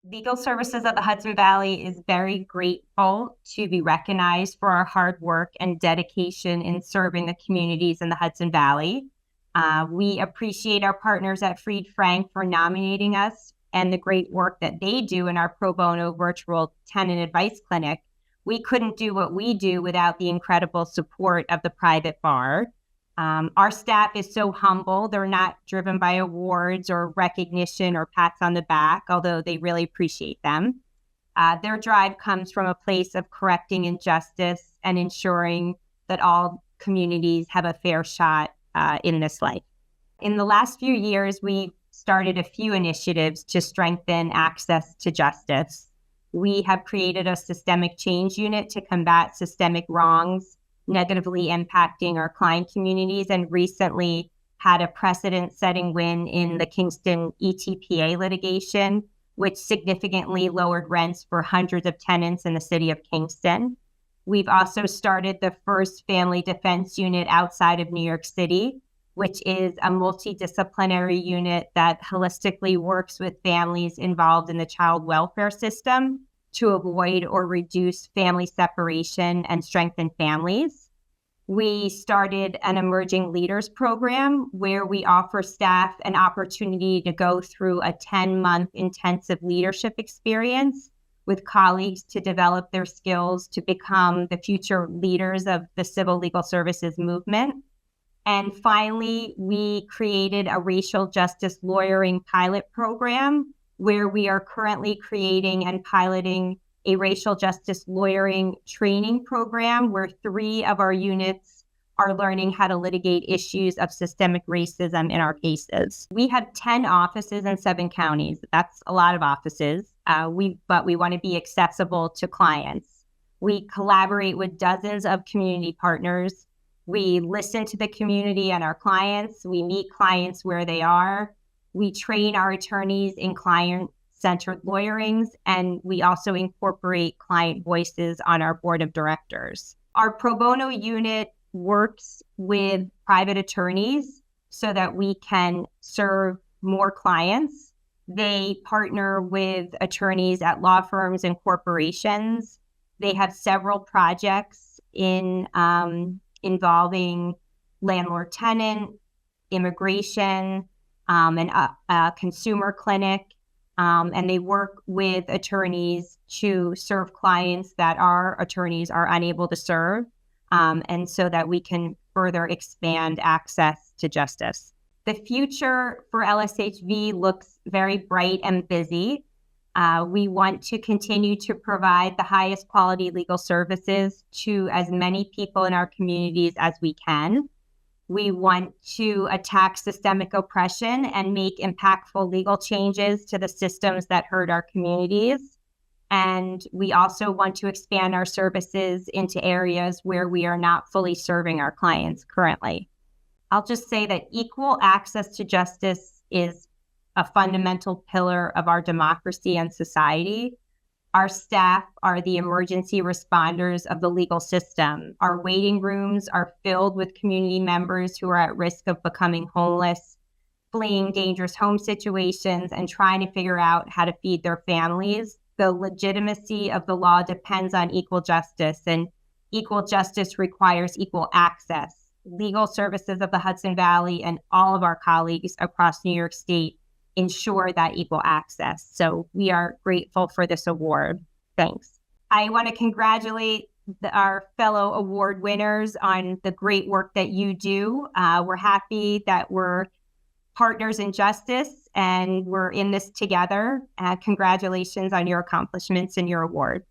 Legal Services of the Hudson Valley is very grateful to be recognized for our hard work and dedication in serving the communities in the Hudson Valley. We appreciate our partners at Fried Frank for nominating us and the great work that they do in our pro bono virtual tenant advice clinic. We couldn't do what we do without the incredible support of the private bar. Our staff is so humble. They're not driven by awards or recognition or pats on the back, although they really appreciate them. Their drive comes from a place of correcting injustice and ensuring that all communities have a fair shot in this life. In the last few years, we started a few initiatives to strengthen access to justice. We have created a systemic change unit to combat systemic wrongs negatively impacting our client communities, and recently had a precedent-setting win in the Kingston ETPA litigation, which significantly lowered rents for hundreds of tenants in the city of Kingston. We've also started the first family defense unit outside of New York City, which is a multidisciplinary unit that holistically works with families involved in the child welfare system to avoid or reduce family separation and strengthen families. We started an emerging leaders program where we offer staff an opportunity to go through a 10-month intensive leadership experience with colleagues to develop their skills to become the future leaders of the civil legal services movement. And finally, we created a racial justice lawyering pilot program where we are currently creating and piloting a racial justice lawyering training program where 3 of our units are learning how to litigate issues of systemic racism in our cases. We have 10 offices in 7 counties. That's a lot of offices, but we want to be accessible to clients. We collaborate with dozens of community partners. We listen to the community and our clients. We meet clients where they are. We train our attorneys in client-centered lawyerings, and we also incorporate client voices on our board of directors. Our pro bono unit works with private attorneys so that we can serve more clients. They partner with attorneys at law firms and corporations. They have several projects involving landlord-tenant, immigration, and a consumer clinic. And they work with attorneys to serve clients that our attorneys are unable to serve, and so that we can further expand access to justice. The future for LSHV looks very bright and busy. We want to continue to provide the highest quality legal services to as many people in our communities as we can. We want to attack systemic oppression and make impactful legal changes to the systems that hurt our communities. And we also want to expand our services into areas where we are not fully serving our clients currently. I'll just say that equal access to justice is a fundamental pillar of our democracy and society. Our staff are the emergency responders of the legal system. Our waiting rooms are filled with community members who are at risk of becoming homeless, fleeing dangerous home situations, and trying to figure out how to feed their families. The legitimacy of the law depends on equal justice, and equal justice requires equal access. Legal Services of the Hudson Valley and all of our colleagues across New York State ensure that equal access. So we are grateful for this award. Thanks. I want to congratulate our fellow award winners on the great work that you do. We're happy that we're partners in justice and we're in this together. Congratulations on your accomplishments and your award.